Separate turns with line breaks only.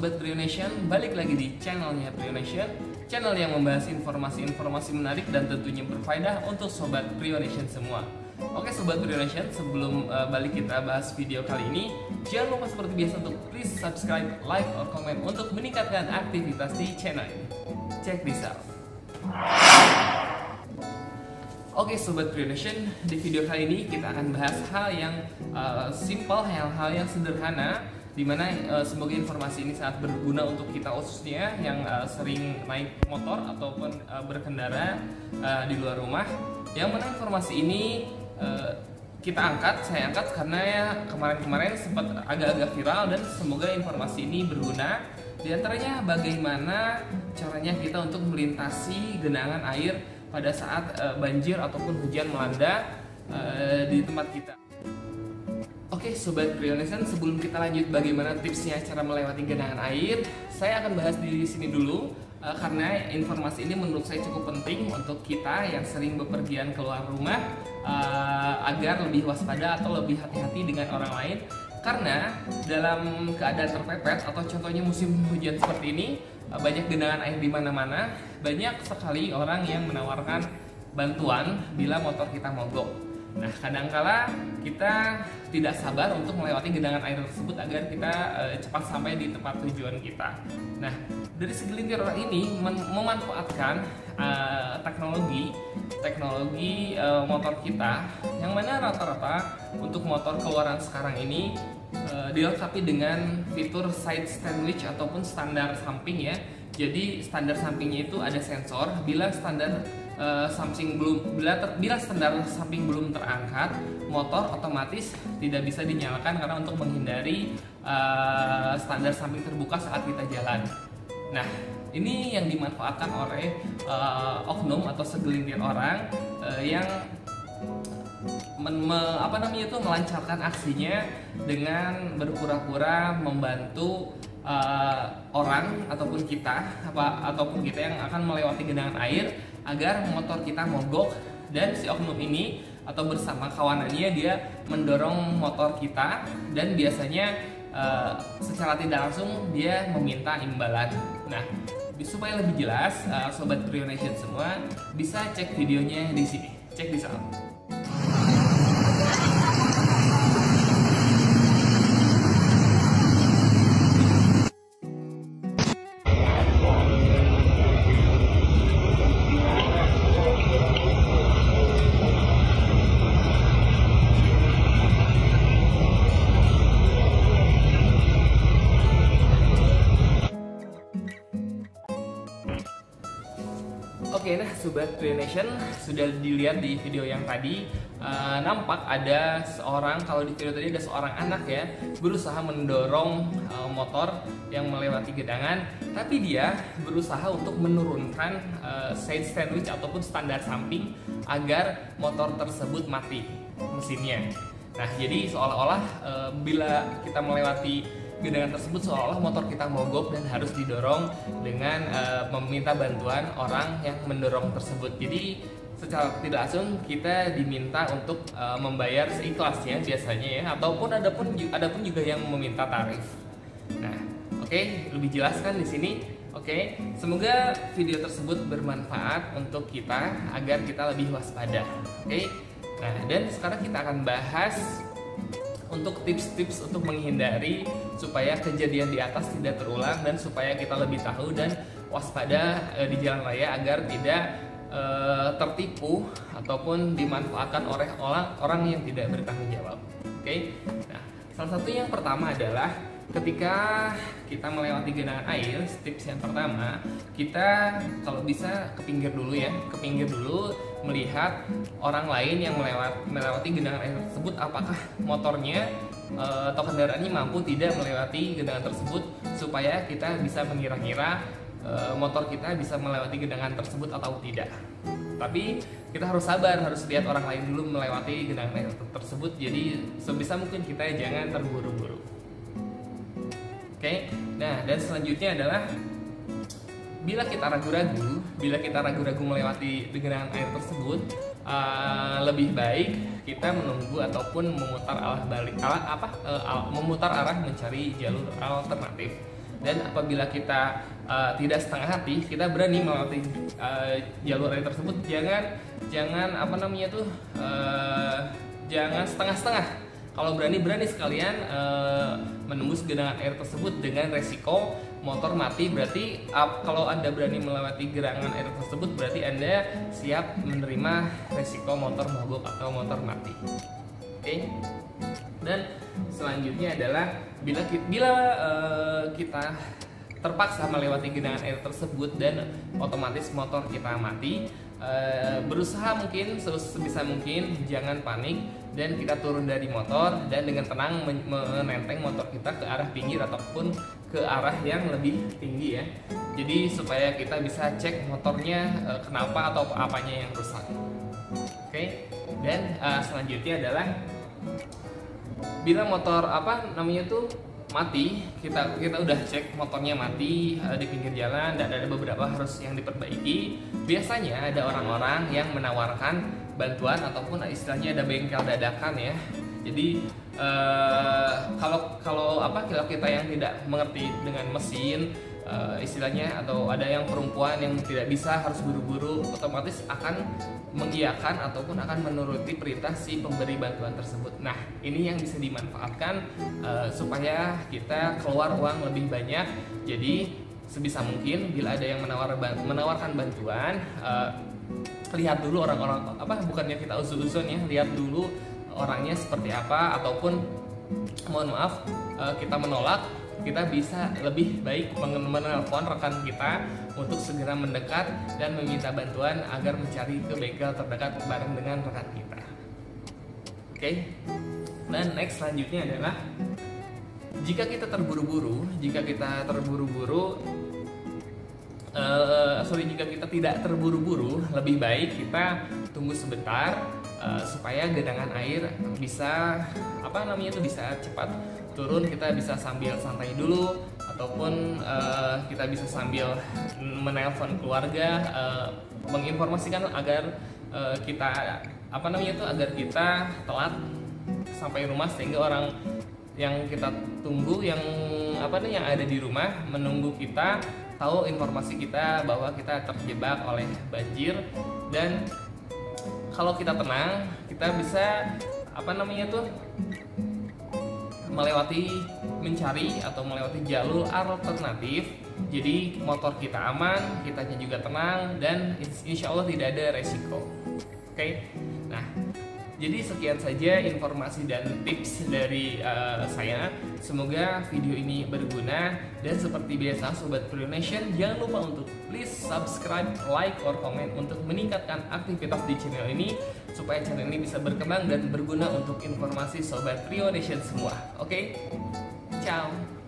Sobat Prio Nation, balik lagi di channelnya Prio Nation, channel yang membahas informasi-informasi menarik dan tentunya berfaedah untuk Sobat Prio Nation semua. Oke Sobat Prio Nation, sebelum balik kita bahas video kali ini, jangan lupa seperti biasa untuk please subscribe, like, or comment untuk meningkatkan aktivitas di channel ini. Check this out. Oke Sobat Prio Nation, di video kali ini kita akan bahas hal yang simple, hal-hal yang sederhana, dimana semoga informasi ini sangat berguna untuk kita khususnya yang sering naik motor ataupun berkendara di luar rumah. Yang mana informasi ini saya angkat karena ya kemarin-kemarin sempat agak-agak viral dan semoga informasi ini berguna. Di antaranya bagaimana caranya kita untuk melintasi genangan air pada saat banjir ataupun hujan melanda di tempat kita. Oke Sobat Prio Nation, sebelum kita lanjut bagaimana tipsnya cara melewati genangan air, saya akan bahas di sini dulu karena informasi ini menurut saya cukup penting untuk kita yang sering bepergian keluar rumah agar lebih waspada atau lebih hati-hati dengan orang lain. Karena dalam keadaan terpepet atau contohnya musim hujan seperti ini, banyak genangan air di mana-mana, banyak sekali orang yang menawarkan bantuan bila motor kita mogok. Nah, kadangkala kita tidak sabar untuk melewati genangan air tersebut agar kita cepat sampai di tempat tujuan kita. Nah, dari segelintir orang ini memanfaatkan teknologi motor kita, yang mana rata-rata untuk motor keluaran sekarang ini dilengkapi dengan fitur side sandwich ataupun standar samping ya. Jadi standar sampingnya itu ada sensor. Bila standar samping belum terangkat, motor otomatis tidak bisa dinyalakan karena untuk menghindari standar samping terbuka saat kita jalan. Nah, ini yang dimanfaatkan oleh oknum atau segelintir orang yang melancarkan aksinya dengan berpura-pura membantu orang ataupun kita yang akan melewati genangan air agar motor kita mogok, dan si oknum ini atau bersama kawanannya dia mendorong motor kita dan biasanya secara tidak langsung dia meminta imbalan. Nah, supaya lebih jelas Sobat Prio Nation semua bisa cek videonya di sini. Cek di sana. Oke, nah Sobat Prio Nation, sudah dilihat di video yang tadi, nampak ada seorang, kalau di video tadi ada seorang anak ya, berusaha mendorong motor yang melewati genangan, tapi dia berusaha untuk menurunkan side sandwich ataupun standar samping agar motor tersebut mati mesinnya. Nah, jadi seolah-olah bila kita melewati genangan tersebut seolah-olah motor kita mogok dan harus didorong dengan meminta bantuan orang yang mendorong tersebut. Jadi secara tidak langsung kita diminta untuk membayar seikhlasnya biasanya ya, ataupun adapun juga yang meminta tarif. Nah, oke, lebih jelas kan di sini. Oke, semoga video tersebut bermanfaat untuk kita agar kita lebih waspada. Oke. Nah, dan sekarang kita akan bahas untuk tips-tips untuk menghindari supaya kejadian di atas tidak terulang dan supaya kita lebih tahu dan waspada di jalan raya agar tidak tertipu ataupun dimanfaatkan oleh orang yang tidak bertanggung jawab. Oke. Nah, salah satu yang pertama adalah ketika kita melewati genangan air, tips yang pertama, kita kalau bisa ke pinggir dulu melihat orang lain yang melewati genangan air tersebut, apakah motornya atau kendaraannya mampu tidak melewati genangan tersebut, supaya kita bisa mengira-ngira motor kita bisa melewati genangan tersebut atau tidak. Tapi kita harus sabar, harus lihat orang lain dulu melewati genangan air tersebut, jadi sebisa mungkin kita jangan terburu-buru. Oke, nah dan selanjutnya adalah bila kita ragu-ragu melewati genangan air tersebut, lebih baik kita menunggu ataupun memutar arah mencari jalur alternatif. Dan apabila kita tidak setengah hati, kita berani melewati jalur air tersebut, jangan apa namanya tuh jangan setengah-setengah. Kalau berani sekalian menembus genangan air tersebut dengan resiko motor mati. Berarti kalau Anda berani melewati genangan air tersebut, berarti Anda siap menerima resiko motor mogok atau motor mati. Oke. Dan selanjutnya adalah bila kita terpaksa melewati genangan air tersebut dan otomatis motor kita mati, berusaha mungkin sebisa mungkin jangan panik dan kita turun dari motor dan dengan tenang menenteng motor kita ke arah pinggir ataupun ke arah yang lebih tinggi ya. Jadi supaya kita bisa cek motornya kenapa atau apanya yang rusak. Oke. Dan selanjutnya adalah bila motor mati, kita udah cek motornya mati di pinggir jalan dan ada beberapa harus yang diperbaiki. Biasanya ada orang-orang yang menawarkan bantuan ataupun istilahnya ada bengkel dadakan ya. Jadi kalau kita yang tidak mengerti dengan mesin istilahnya, atau ada yang perempuan yang tidak bisa harus buru-buru, otomatis akan mengiyakan ataupun akan menuruti perintah si pemberi bantuan tersebut. Nah, ini yang bisa dimanfaatkan supaya kita keluar uang lebih banyak. Jadi sebisa mungkin bila ada yang menawarkan bantuan, lihat dulu orang-orang bukannya kita uzon ya, lihat dulu orangnya seperti apa, ataupun mohon maaf kita menolak, kita bisa lebih baik menelpon rekan kita untuk segera mendekat dan meminta bantuan agar mencari ke bengkel terdekat bareng dengan rekan kita. Oke. Dan next selanjutnya adalah jika kita terburu-buru, jika kita tidak terburu-buru, lebih baik kita tunggu sebentar supaya genangan air bisa bisa cepat turun. Kita bisa sambil santai dulu, ataupun kita bisa sambil menelpon keluarga, menginformasikan agar agar kita telat sampai rumah, sehingga orang yang kita tunggu yang ada di rumah menunggu kita tahu informasi kita bahwa kita terjebak oleh banjir. Dan kalau kita tenang, kita bisa melewati jalur alternatif. Jadi motor kita aman, kitanya juga tenang, dan insya Allah tidak ada resiko. Oke. Nah, jadi sekian saja informasi dan tips dari saya. Semoga video ini berguna, dan seperti biasa Sobat Prio Nation, jangan lupa untuk please subscribe, like, or comment untuk meningkatkan aktivitas di channel ini supaya channel ini bisa berkembang dan berguna untuk informasi Sobat Prio Nation semua. Oke? Ciao.